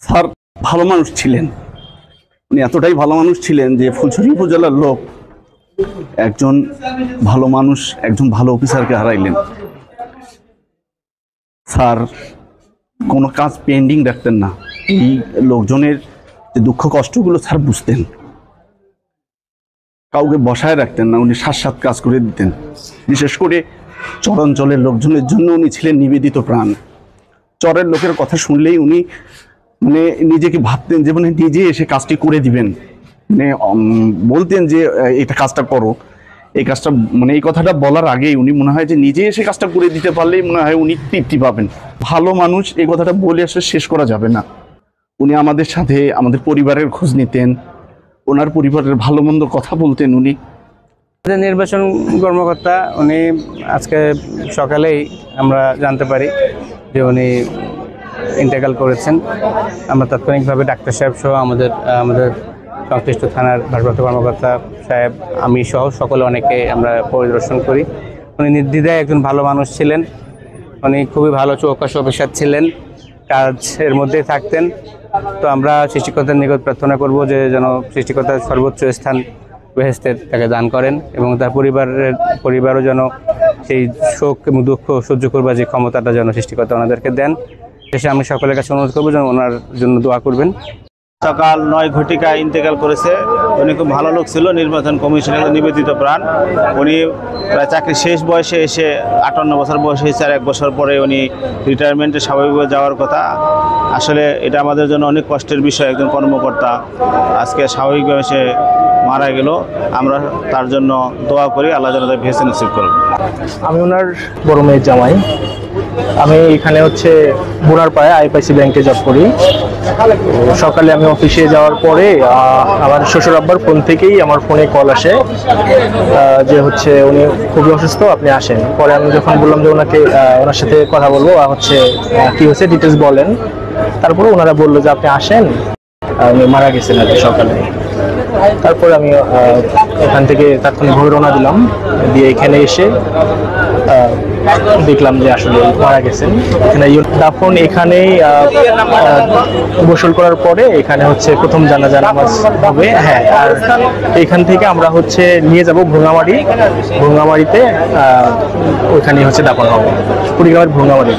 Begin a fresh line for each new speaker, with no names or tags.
Sir ভালো মানুষ ছিলেন। উনি এতটাই ভালো মানুষ ছিলেন যে ফুলছড়ি উপজেলার লোক একজন ভালো মানুষ, একজন ভালো অফিসারকে হারাইলেন। স্যার কোনো কাজ পেন্ডিং রাখতেন না। এই লোকজনের যে দুঃখ কষ্টগুলো স্যার বুঝতেন, কাউকে বসায় রাখতেন না, উনি সাত কাজ করে দিতেন। বিশেষ করে চরাঞ্চলের লোকজনের জন্য উনি ছিলেন নিবেদিত প্রাণ। চরের লোকের কথা শুনলেই উনি নিজেকে ভাবতেন যে নিজে এসে কাজটি করে দিবেন। বলতেন যে এটা কাজটা করো, এই কাজটা এই কথাটা বলার আগেই উনি মনে হয় যে নিজে এসে কাজটা করে দিতে পারলেই মনে হয় উনি তৃপ্তি পাবেন। ভালো মানুষ, এই কথাটা বলে আসলে শেষ করা যাবে না। উনি আমাদের সাথে আমাদের পরিবারের খোঁজ নিতেন, ওনার পরিবারের ভালো মন্দ কথা বলতেন। উনি
নির্বাচন কর্মকর্তা, উনি আজকে সকালেই আমরা জানতে পারি যে উনি ইন্তেকাল করেছেন। আমরা তাৎক্ষণিকভাবে ডাক্তার সাহেব সহ আমাদের সংশ্লিষ্ট থানার ভারপ্রাপ্ত কর্মকর্তা সাহেব, আমি সহ সকলে অনেকে আমরা পরিদর্শন করি। উনি নির্দ্বিধায় একজন ভালো মানুষ ছিলেন। উনি খুবই ভালো চৌকাশ অফিসার ছিলেন, কাজের মধ্যেই থাকতেন। তো আমরা সৃষ্টিকর্তার নিকট প্রার্থনা করব যে যেন সৃষ্টিকর্তার সর্বোচ্চ স্থান বেহেশতের তাকে দান করেন এবং তার পরিবারও যেন সেই শোক এবং দুঃখ সহ্য করবার যে ক্ষমতাটা যেন সৃষ্টিকর্তা ওনাদেরকে দেন। শেষে আমি সকলের কাছে অনুরোধ করবো যেন ওনার জন্য দোয়া করবেন।
সকাল 9 ঘটিকায় ইন্তেকাল করেছে। উনি খুব ভালো লোক ছিল, নির্বাচন কমিশনের নিবেদিত প্রাণ। উনি প্রায় চাকরি শেষ বয়সে এসে 58 বছর বয়স হয়েছে, আর 1 বছর পরে উনি রিটায়ারমেন্টে স্বাভাবিকভাবে যাওয়ার কথা। আসলে এটা আমাদের জন্য অনেক কষ্টের বিষয়। একজন কর্মকর্তা আজকে স্বাভাবিকভাবে সে মারা গেল। আমরা তার জন্য দোয়া করি, আল্লাহ যেন তাকে ভেসে নসিব করুন।
আমি ওনার বড় মেয়ের জামাই। আমি এখানে বোনারপাড়ায় আইপিআইসি ব্যাংকে জব করি। সকালে আমি অফিসে যাওয়ার পরে আমার শ্বশুর আব্বার ফোন থেকেই আমার ফোনে কল আসে যে উনি খুবই অসুস্থ, আপনি আসেন। পরে আমি যখন বললাম যে ওনার সাথে কথা বলবো, কি হয়েছে ডিটেলস বলেন। তারপরে ওনারা বললো যে আপনি আসেন, উনি মারা গেছেন আর কি সকালে। তারপরে আমি এখান থেকে তাৎক্ষণিকভাবে রওনা দিলাম, দিয়ে এখানে এসে দেখলাম যে আসলে মারা গেছেন। এখানে দাফন এখানেই গোসল করার পরে এখানে প্রথম জানাজা নামাজ হবে। হ্যাঁ, আর এখান থেকে আমরা নিয়ে যাব ভোঙ্গামারিতে, ওইখানে দাফন হবে কুড়িগ্রামের ভোঙ্গামারি।